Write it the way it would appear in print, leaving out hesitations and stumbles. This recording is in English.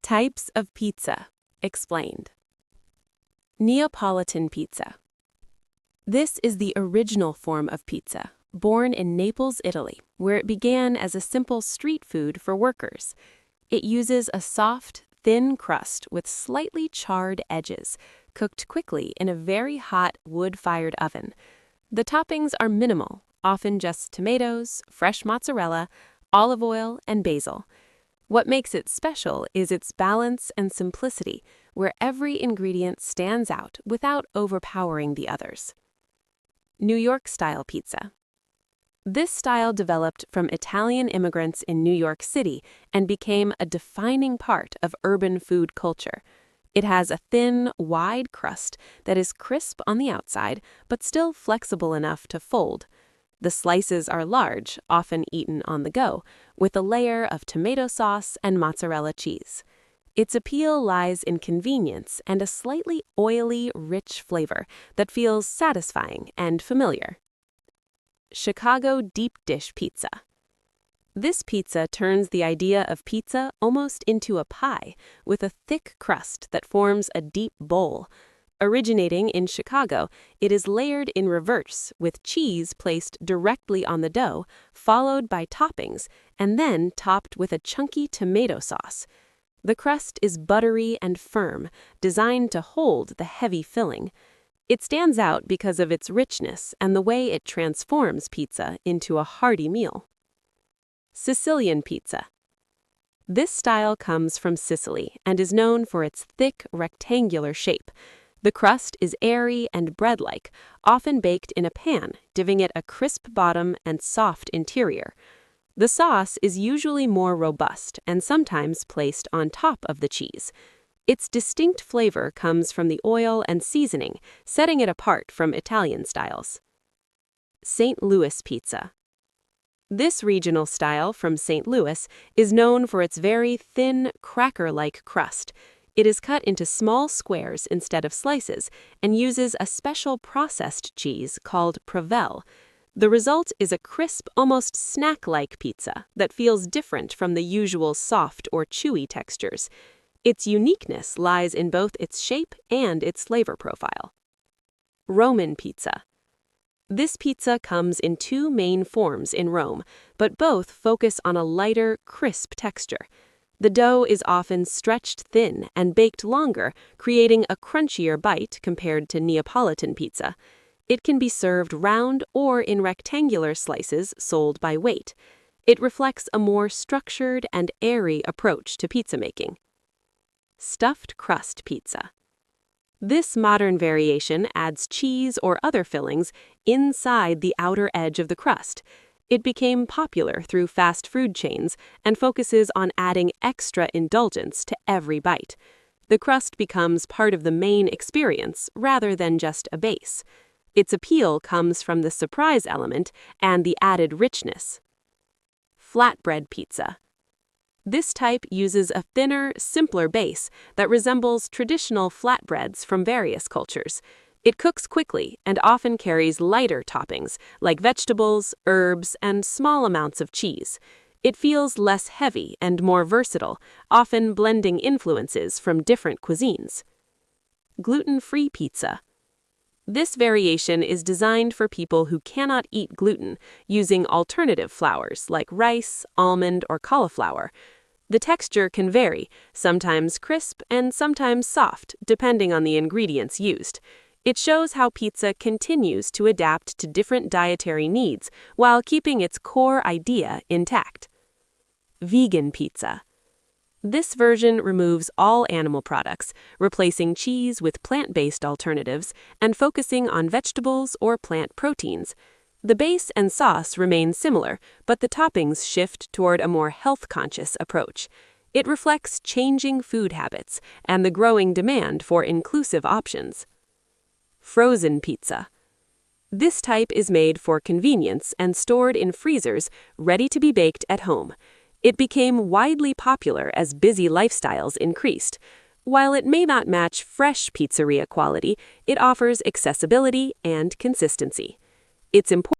Types of pizza. Explained. Neapolitan pizza. This is the original form of pizza, born in Naples, Italy, where it began as a simple street food for workers. It uses a soft, thin crust with slightly charred edges, cooked quickly in a very hot wood-fired oven. The toppings are minimal, often just tomatoes, fresh mozzarella, olive oil, and basil. What makes it special is its balance and simplicity, where every ingredient stands out without overpowering the others. New York-style pizza. This style developed from Italian immigrants in New York City and became a defining part of urban food culture. It has a thin, wide crust that is crisp on the outside, but still flexible enough to fold. The slices are large, often eaten on the go, with a layer of tomato sauce and mozzarella cheese. Its appeal lies in convenience and a slightly oily, rich flavor that feels satisfying and familiar. Chicago deep dish pizza. This pizza turns the idea of pizza almost into a pie, with a thick crust that forms a deep bowl. Originating in Chicago, it is layered in reverse, with cheese placed directly on the dough, followed by toppings, and then topped with a chunky tomato sauce. The crust is buttery and firm, designed to hold the heavy filling. It stands out because of its richness and the way it transforms pizza into a hearty meal. Sicilian pizza. This style comes from Sicily and is known for its thick, rectangular shape. The crust is airy and bread-like, often baked in a pan, giving it a crisp bottom and soft interior. The sauce is usually more robust and sometimes placed on top of the cheese. Its distinct flavor comes from the oil and seasoning, setting it apart from Italian styles. St. Louis pizza. This regional style from St. Louis is known for its very thin, cracker-like crust. It is cut into small squares instead of slices and uses a special processed cheese called Provel. The result is a crisp, almost snack-like pizza that feels different from the usual soft or chewy textures. Its uniqueness lies in both its shape and its flavor profile. Roman pizza. This pizza comes in two main forms in Rome, but both focus on a lighter, crisp texture. The dough is often stretched thin and baked longer, creating a crunchier bite compared to Neapolitan pizza. It can be served round or in rectangular slices sold by weight. It reflects a more structured and airy approach to pizza making. Stuffed crust pizza. This modern variation adds cheese or other fillings inside the outer edge of the crust. It became popular through fast food chains and focuses on adding extra indulgence to every bite. The crust becomes part of the main experience rather than just a base. Its appeal comes from the surprise element and the added richness. Flatbread pizza. This type uses a thinner, simpler base that resembles traditional flatbreads from various cultures. It cooks quickly and often carries lighter toppings like vegetables, herbs, and small amounts of cheese. It feels less heavy and more versatile, often blending influences from different cuisines. Gluten-free pizza. This variation is designed for people who cannot eat gluten, using alternative flours like rice, almond, or cauliflower. The texture can vary, sometimes crisp and sometimes soft, depending on the ingredients used. It shows how pizza continues to adapt to different dietary needs while keeping its core idea intact. Vegan pizza. This version removes all animal products, replacing cheese with plant-based alternatives and focusing on vegetables or plant proteins. The base and sauce remain similar, but the toppings shift toward a more health-conscious approach. It reflects changing food habits and the growing demand for inclusive options. Frozen pizza. This type is made for convenience and stored in freezers, ready to be baked at home. It became widely popular as busy lifestyles increased. While it may not match fresh pizzeria quality, it offers accessibility and consistency. It's important